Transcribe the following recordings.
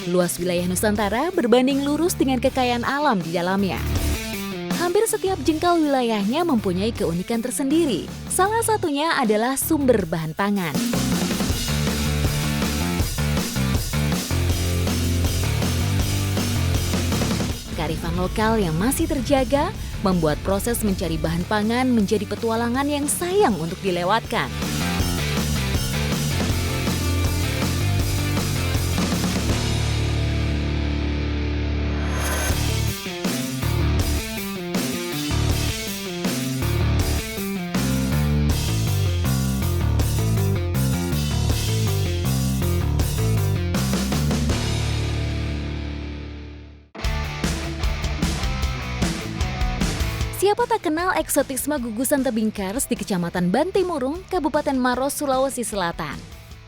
Luas wilayah Nusantara berbanding lurus dengan kekayaan alam di dalamnya. Hampir setiap jengkal wilayahnya mempunyai keunikan tersendiri. Salah satunya adalah sumber bahan pangan. Kearifan lokal yang masih terjaga membuat proses mencari bahan pangan menjadi petualangan yang sayang untuk dilewatkan. Siapa tak kenal eksotisme gugusan tebing kars di Kecamatan Bantimurung, Kabupaten Maros, Sulawesi Selatan.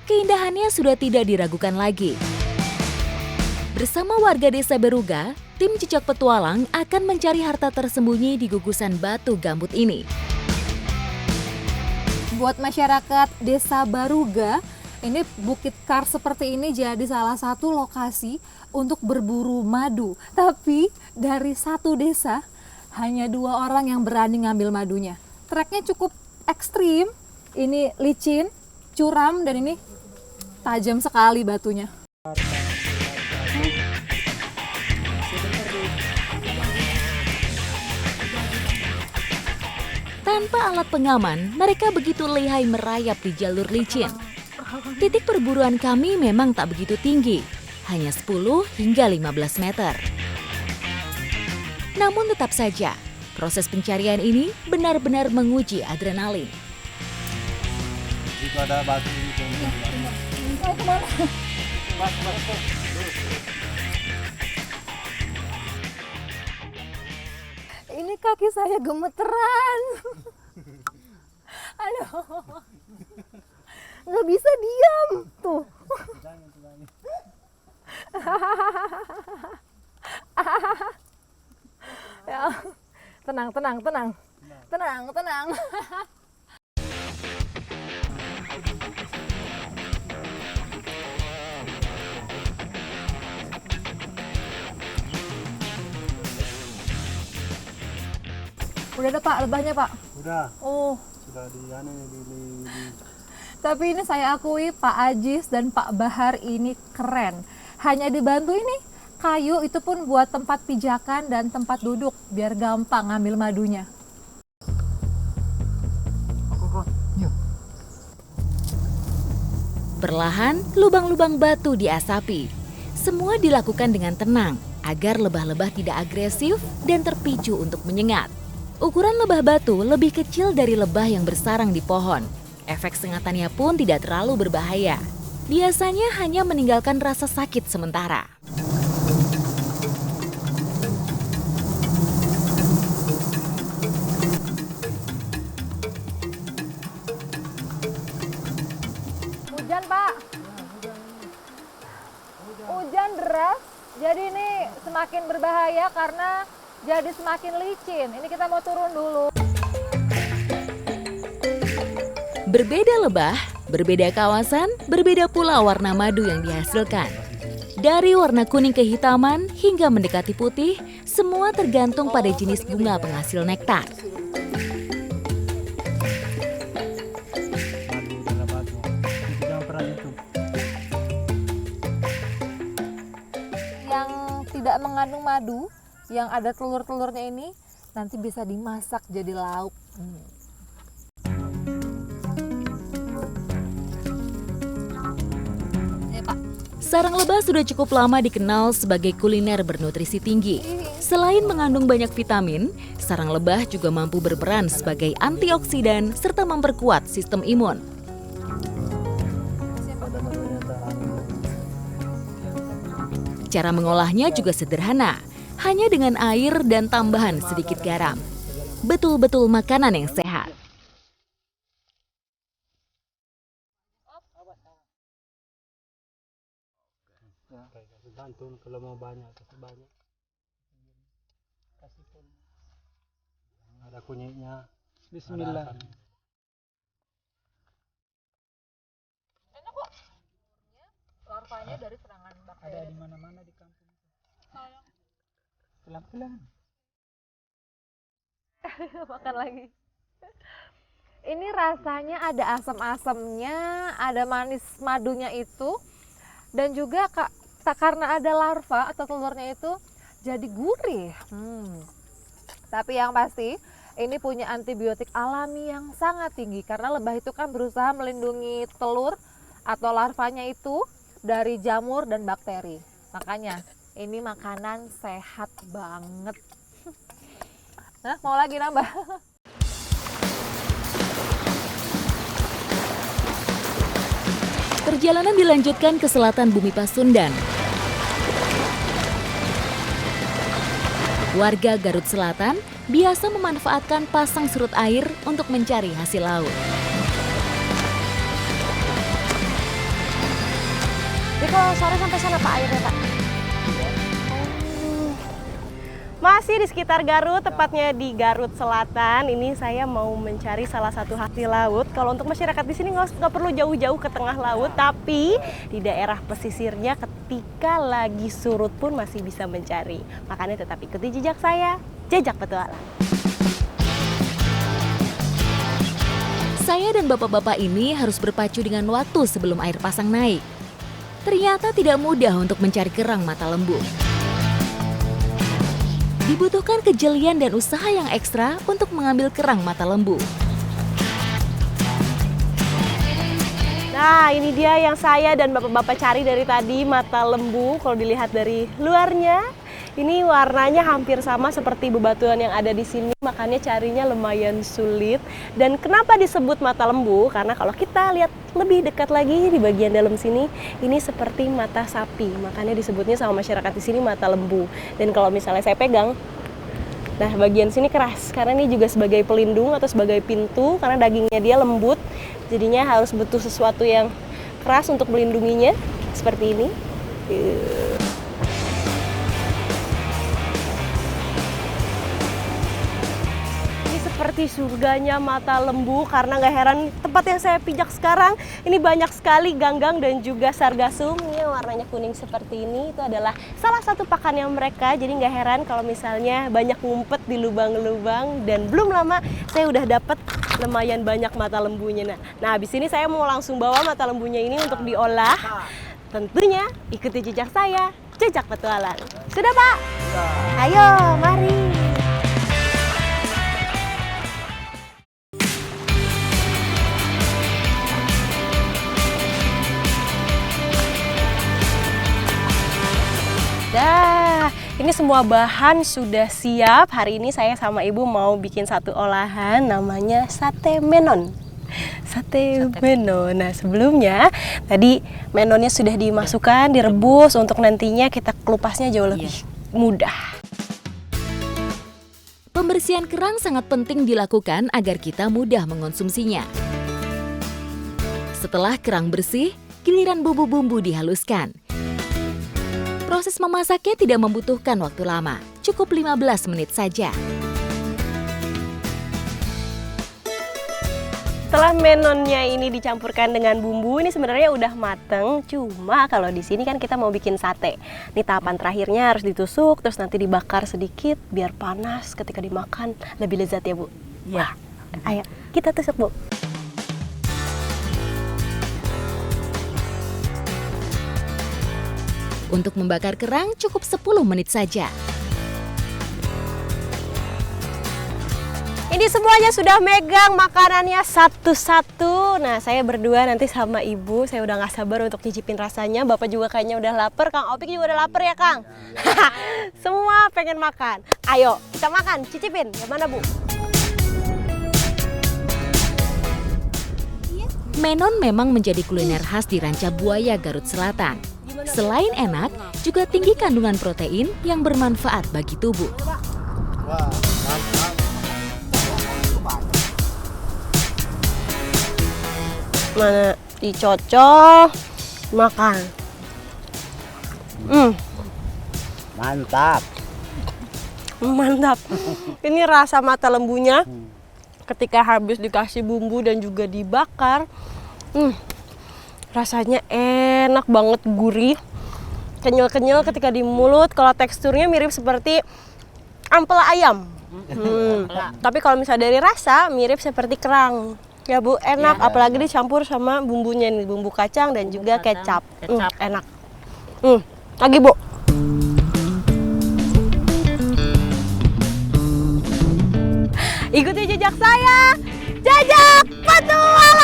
Keindahannya sudah tidak diragukan lagi. Bersama warga desa Beruga, tim Jejak Petualang akan mencari harta tersembunyi di gugusan batu gambut ini. Buat masyarakat desa Baruga, ini Bukit Kars seperti ini jadi salah satu lokasi untuk berburu madu. Tapi dari satu desa, hanya 2 orang yang berani ngambil madunya. Treknya cukup ekstrim, ini licin, curam, dan ini tajam sekali batunya. Tanpa alat pengaman, mereka begitu lihai merayap di jalur licin. Titik perburuan kami memang tak begitu tinggi, hanya 10 hingga 15 meter. Namun tetap saja, proses pencarian ini benar-benar menguji adrenalin. Itu ada batu itu. Ini kaki saya gemeteran. Aduh, nggak bisa diam tuh. Ya, tenang. Udah ada Pak, lebahnya Pak. Udah. Oh, Sudah di. tapi ini saya akui Pak Ajis dan Pak Bahar ini keren. Hanya dibantu ini kayu itu pun buat tempat pijakan dan tempat duduk biar gampang ngambil madunya. Perlahan, lubang-lubang batu diasapi. Semua dilakukan dengan tenang agar lebah-lebah tidak agresif dan terpicu untuk menyengat. Ukuran lebah batu lebih kecil dari lebah yang bersarang di pohon. Efek sengatannya pun tidak terlalu berbahaya. Biasanya hanya meninggalkan rasa sakit sementara. Hujan Pak. Hujan deras, jadi ini semakin berbahaya karena jadi semakin licin. Ini kita mau turun dulu. Berbeda lebah, berbeda kawasan, berbeda pula warna madu yang dihasilkan. Dari warna kuning kehitaman hingga mendekati putih, semua tergantung pada jenis bunga penghasil nektar. Yang tidak mengandung madu, yang ada telur-telurnya ini nanti bisa dimasak jadi lauk. Ya, Pak. Sarang lebah sudah cukup lama dikenal sebagai kuliner bernutrisi tinggi. Selain mengandung banyak vitamin, sarang lebah juga mampu berperan sebagai antioksidan serta memperkuat sistem imun. Cara mengolahnya juga sederhana, hanya dengan air dan tambahan sedikit garam. Betul-betul makanan yang sehat. Tergantung kalau mau banyak, kasih banyak. Ada kunyitnya. Bismillah. Enak kok. Larvanya dari serangan bakteri. Ada di mana-mana di kampung. Pelan-pelan. Makan lagi. Ini rasanya ada asam-asamnya, ada manis madunya itu, dan juga karena ada larva atau telurnya itu jadi gurih. Tapi yang pasti ini punya antibiotik alami yang sangat tinggi karena lebah itu kan berusaha melindungi telur atau larvanya itu dari jamur dan bakteri. Makanya ini makanan sehat banget. Nah, mau lagi nambah? Perjalanan dilanjutkan ke selatan Bumi Pasundan. Warga Garut Selatan biasa memanfaatkan pasang surut air untuk mencari hasil laut. Jadi kalau sore sampai sana Pak airnya Pak? Masih di sekitar Garut, tepatnya di Garut Selatan. Ini saya mau mencari salah satu hasil laut. Kalau untuk masyarakat di sini nggak perlu jauh-jauh ke tengah laut, tapi di daerah pesisirnya ketika lagi surut pun masih bisa mencari. Makanya tetap ikuti jejak saya, Jejak Petualang. Saya dan bapak-bapak ini harus berpacu dengan waktu sebelum air pasang naik. Ternyata tidak mudah untuk mencari kerang mata lembu. Dibutuhkan kejelian dan usaha yang ekstra untuk mengambil kerang mata lembu. Nah, ini dia yang saya dan bapak-bapak cari dari tadi, mata lembu. Kalau dilihat dari luarnya, ini warnanya hampir sama seperti bebatuan yang ada di sini, makanya carinya lumayan sulit. Dan kenapa disebut mata lembu? Karena kalau kita lihat lebih dekat lagi di bagian dalam sini, ini seperti mata sapi. Makanya disebutnya sama masyarakat di sini mata lembu. Dan kalau misalnya saya pegang, nah bagian sini keras karena ini juga sebagai pelindung atau sebagai pintu karena dagingnya dia lembut. Jadinya harus butuh sesuatu yang keras untuk melindunginya seperti ini. Seperti surganya mata lembu, karena nggak heran tempat yang saya pijak sekarang ini banyak sekali ganggang dan juga sargasum yang warnanya kuning seperti ini. Itu adalah salah satu pakannya mereka, jadi nggak heran kalau misalnya banyak ngumpet di lubang-lubang. Dan belum lama saya udah dapet lumayan banyak mata lembunya. Nah habis ini saya mau langsung bawa mata lembunya ini untuk diolah. Tentunya ikuti jejak saya, Jejak Petualang. Sudah Pak? Ayo mari. Dah, ini semua bahan sudah siap. Hari ini saya sama ibu mau bikin satu olahan namanya sate menon. Sate menon. Nah sebelumnya tadi menonnya sudah dimasukkan, direbus untuk nantinya kita kelupasnya jauh lebih mudah. Pembersihan kerang sangat penting dilakukan agar kita mudah mengonsumsinya. Setelah kerang bersih, giliran bumbu-bumbu dihaluskan. Proses memasaknya tidak membutuhkan waktu lama, cukup 15 menit saja. Setelah menonnya ini dicampurkan dengan bumbu, ini sebenarnya udah mateng. Cuma kalau di sini kan kita mau bikin sate. Ini tahapan terakhirnya harus ditusuk, terus nanti dibakar sedikit biar panas ketika dimakan lebih lezat ya Bu. Ya. Ayo kita tusuk Bu. Untuk membakar kerang cukup 10 menit saja. Ini semuanya sudah megang makanannya satu-satu. Nah, saya berdua nanti sama ibu, saya udah gak sabar untuk nyicipin rasanya. Bapak juga kayaknya udah lapar, Kang Opik juga udah lapar ya, Kang? Semua pengen makan. Ayo, kita makan, cicipin. Gimana, Bu? Menon memang menjadi kuliner khas di Ranca Buaya, Garut Selatan. Selain enak, juga tinggi kandungan protein yang bermanfaat bagi tubuh. Mana dicocol, makan. Mantap. Mantap. Ini rasa mata lembunya ketika habis dikasih bumbu dan juga dibakar. Rasanya enak banget, gurih. kenyal-kenyal ketika di mulut. Kalau teksturnya mirip seperti ampela ayam. Tapi kalau misalnya dari rasa mirip seperti kerang. Ya Bu, enak. Apalagi dicampur sama bumbunya nih, bumbu kacang dan juga kecap. Enak. Lagi Bu. Ikuti jejak saya, jejak petualang.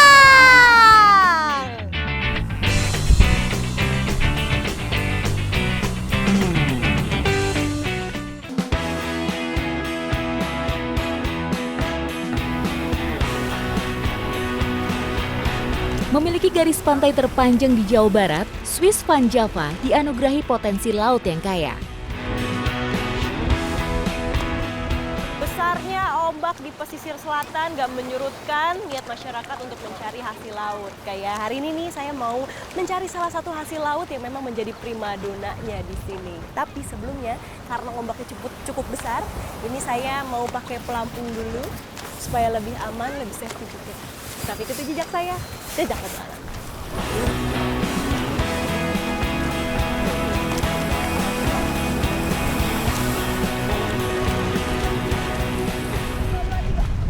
Memiliki garis pantai terpanjang di Jawa Barat, Swiss Van Java dianugerahi potensi laut yang kaya. Besarnya ombak di pesisir selatan gak menyurutkan niat masyarakat untuk mencari hasil laut. Kayak hari ini nih saya mau mencari salah satu hasil laut yang memang menjadi primadonanya di sini. Tapi sebelumnya karena ombaknya cukup besar, ini saya mau pakai pelampung dulu supaya lebih aman, lebih safety juga. Tapi ikuti jejak saya, jejak petualang.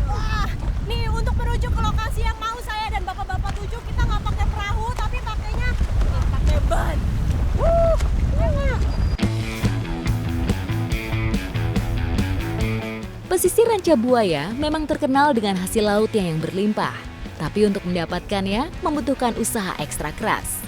Wah, nih untuk menuju ke lokasi yang mau saya dan bapak-bapak tuju, kita nggak pakai perahu, tapi pakainya pakai ban. Enak. Pesisir Ranca Buaya memang terkenal dengan hasil lautnya yang berlimpah. Tapi untuk mendapatkannya membutuhkan usaha ekstra keras.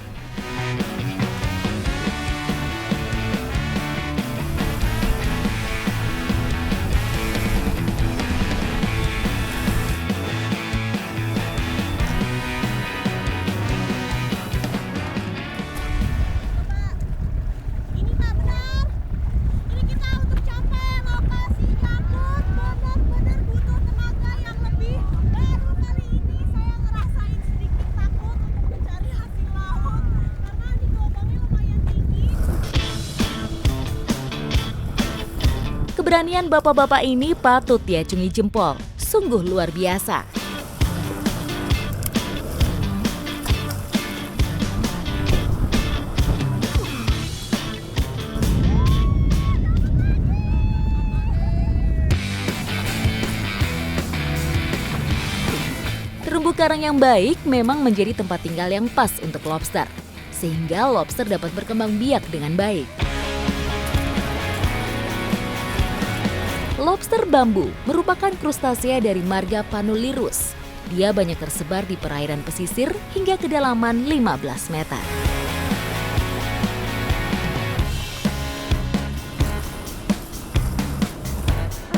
Ini Pak benar. Ini kita untuk capai lokasi jambut benar-benar butuh tenaga yang lebih. Baru kali ini saya ngerasain sedikit takut untuk mencari hasil laut karena ini gelombangnya lumayan tinggi. Keberanian bapak-bapak ini patut diacungi jempol. Sungguh luar biasa. Terumbu karang yang baik memang menjadi tempat tinggal yang pas untuk lobster, sehingga lobster dapat berkembang biak dengan baik. Lobster bambu merupakan krustasea dari marga Panulirus. Dia banyak tersebar di perairan pesisir hingga kedalaman 15 meter.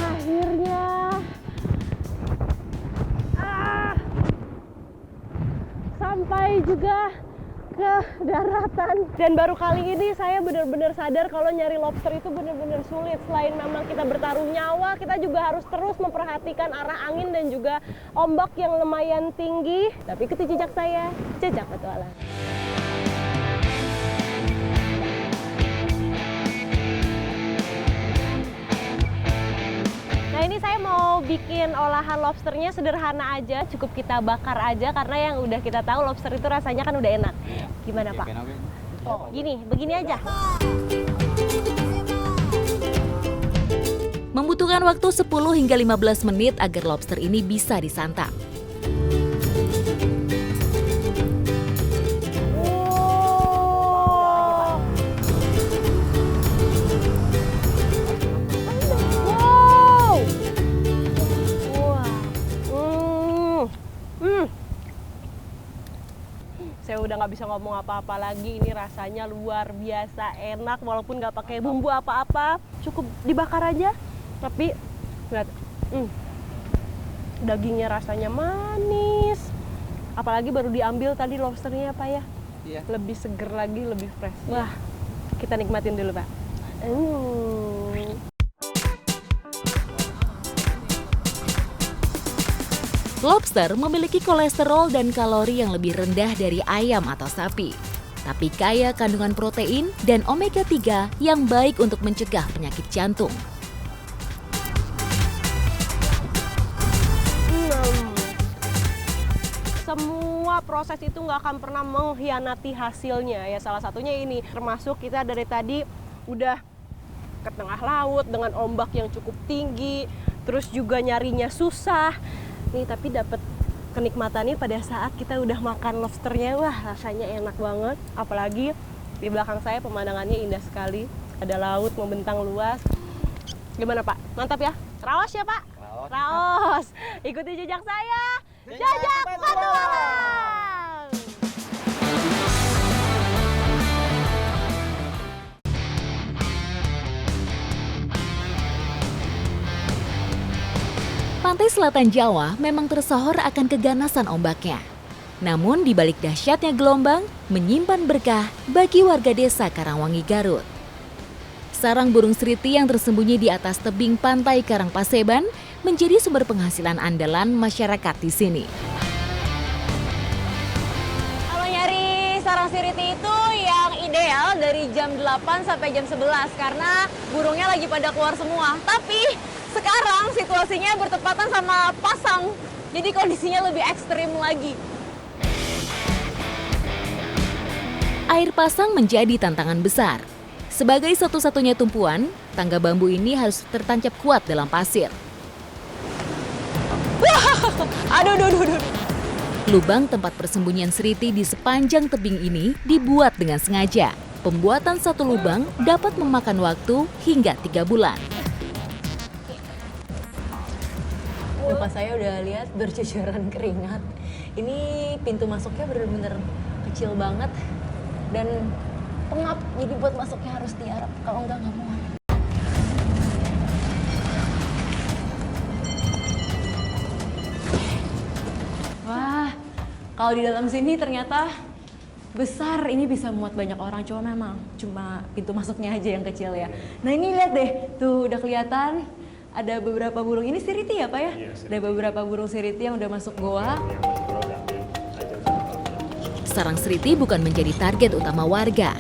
Akhirnya sampai juga ke daratan. Dan baru kali ini saya benar-benar sadar kalau nyari lobster itu benar-benar sulit. Selain memang kita bertaruh nyawa, kita juga harus terus memperhatikan arah angin dan juga ombak yang lumayan tinggi. Tapi ikuti jejak saya, jejak petualang. Nah ini saya mau bikin olahan lobsternya sederhana aja, cukup kita bakar aja karena yang udah kita tahu lobster itu rasanya kan udah enak. Gimana Pak? Oh, begini aja. Membutuhkan waktu 10 hingga 15 menit agar lobster ini bisa disantap. Saya udah nggak bisa ngomong apa-apa lagi. Ini rasanya luar biasa enak walaupun nggak pakai bumbu apa-apa. Cukup dibakar aja. Tapi lihat, dagingnya rasanya manis. Apalagi baru diambil tadi lobsternya Pak ya. Iya. Lebih seger lagi, lebih fresh. Wah, kita nikmatin dulu Pak. Lobster memiliki kolesterol dan kalori yang lebih rendah dari ayam atau sapi, tapi kaya kandungan protein dan omega 3 yang baik untuk mencegah penyakit jantung. Semua proses itu nggak akan pernah mengkhianati hasilnya ya. Salah satunya ini, termasuk kita dari tadi udah ke tengah laut dengan ombak yang cukup tinggi, terus juga nyarinya susah nih, tapi dapat kenikmatannya pada saat kita udah makan lobsternya. Wah, rasanya enak banget. Apalagi di belakang saya pemandangannya indah sekali, ada laut membentang luas. Gimana Pak? Mantap ya? Raos ya Pak? Raos. Ikuti jejak saya. Jejak Petualang. Pantai selatan Jawa memang tersohor akan keganasan ombaknya. Namun di balik dahsyatnya gelombang menyimpan berkah bagi warga desa Karangwangi, Garut. Sarang burung seriti yang tersembunyi di atas tebing pantai Karangpaseban menjadi sumber penghasilan andalan masyarakat di sini. Kalau nyari sarang siriti itu yang ideal dari jam 8 sampai jam 11 karena burungnya lagi pada keluar semua. Tapi sekarang situasinya bertepatan sama pasang, jadi kondisinya lebih ekstrim lagi. Air pasang menjadi tantangan besar. Sebagai satu-satunya tumpuan, tangga bambu ini harus tertancap kuat dalam pasir. Aduh. Lubang tempat persembunyian seriti di sepanjang tebing ini dibuat dengan sengaja. Pembuatan satu lubang dapat memakan waktu hingga 3 bulan. Muka saya udah lihat bercucuran keringat. Ini pintu masuknya bener-bener kecil banget dan pengap, jadi buat masuknya harus tiarap, kalau enggak nggak muat. Wah, kalau di dalam sini ternyata besar, ini bisa muat banyak orang, cuma pintu masuknya aja yang kecil ya. Nah ini lihat deh, tuh udah kelihatan ada beberapa burung, ini siriti ya Pak ya? Iya, ada beberapa burung siriti yang udah masuk goa. Sarang seriti bukan menjadi target utama warga.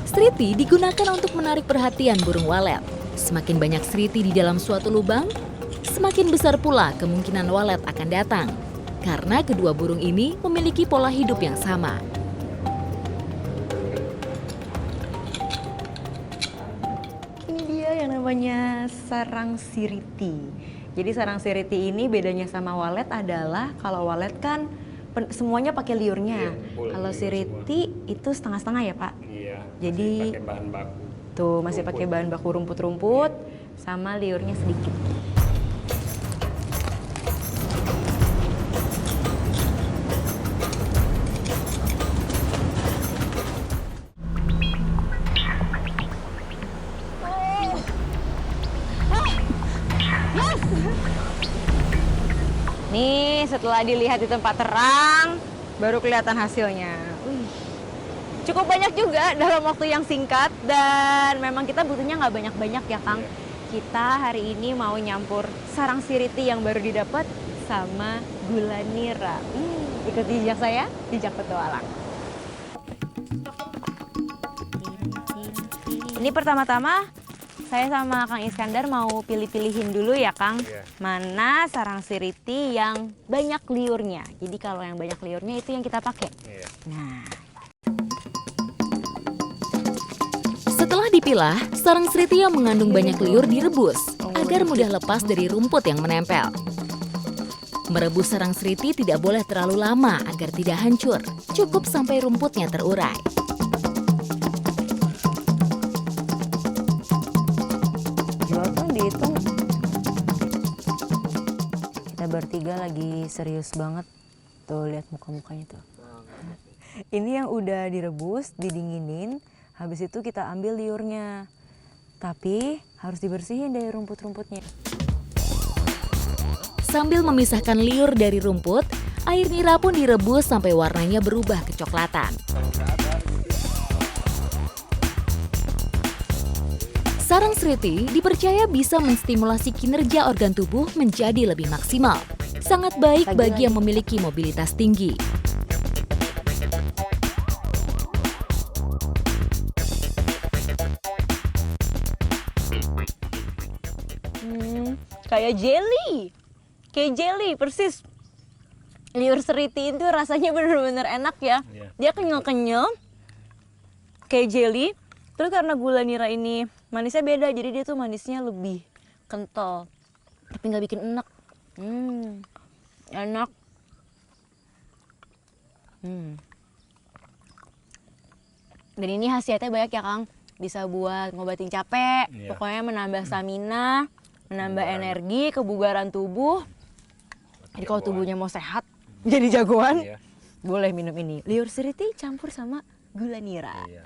Seriti digunakan untuk menarik perhatian burung walet. Semakin banyak seriti di dalam suatu lubang, semakin besar pula kemungkinan walet akan datang. Karena kedua burung ini memiliki pola hidup yang sama. Ini dia yang namanya sarang siriti. Jadi sarang siriti ini bedanya sama walet adalah kalau walet kan semuanya pakai liurnya. Kalau siriti itu setengah-setengah ya Pak? Iya. Jadi pakai bahan baku. Tuh masih pakai bahan baku rumput-rumput sama liurnya sedikit. Nih setelah dilihat di tempat terang baru kelihatan hasilnya. Cukup banyak juga dalam waktu yang singkat dan memang kita butuhnya nggak banyak-banyak ya Kang. Kita hari ini mau nyampur sarang siriti yang baru didapat sama gula nira. Ikuti jejak saya, jejak petualang. Ini pertama-tama saya sama Kang Iskandar mau pilih-pilihin dulu ya Kang. Mana sarang siriti yang banyak liurnya. Jadi kalau yang banyak liurnya itu yang kita pakai. Nah. Setelah dipilah, sarang seriti yang mengandung banyak liur direbus agar mudah lepas dari rumput yang menempel. Merebus sarang seriti tidak boleh terlalu lama agar tidak hancur. Cukup sampai rumputnya terurai. Dihitung. Kita bertiga lagi serius banget. Tuh lihat muka-mukanya tuh. Ini yang udah direbus, didinginin. Habis itu kita ambil liurnya. Tapi harus dibersihin dari rumput-rumputnya. Sambil memisahkan liur dari rumput, air nira pun direbus sampai warnanya berubah kecoklatan. Sarang seriti dipercaya bisa menstimulasi kinerja organ tubuh menjadi lebih maksimal. Sangat baik bagi yang memiliki mobilitas tinggi. Kayak jelly persis. Liur seriti itu rasanya bener-bener enak ya. Iya. Dia kenyal-kenyal, kayak jelly. Terus karena gula nira ini manisnya beda, jadi dia tuh manisnya lebih kental. Tapi nggak bikin enak. Enak. Dan ini khasiatnya banyak ya Kang. Bisa buat ngobatin capek, Iya. pokoknya menambah stamina, menambah energi, kebugaran tubuh. Jadi kalau tubuhnya mau sehat, jadi jagoan, Iya. boleh minum ini. Liur seriti campur sama gula nira. Iya.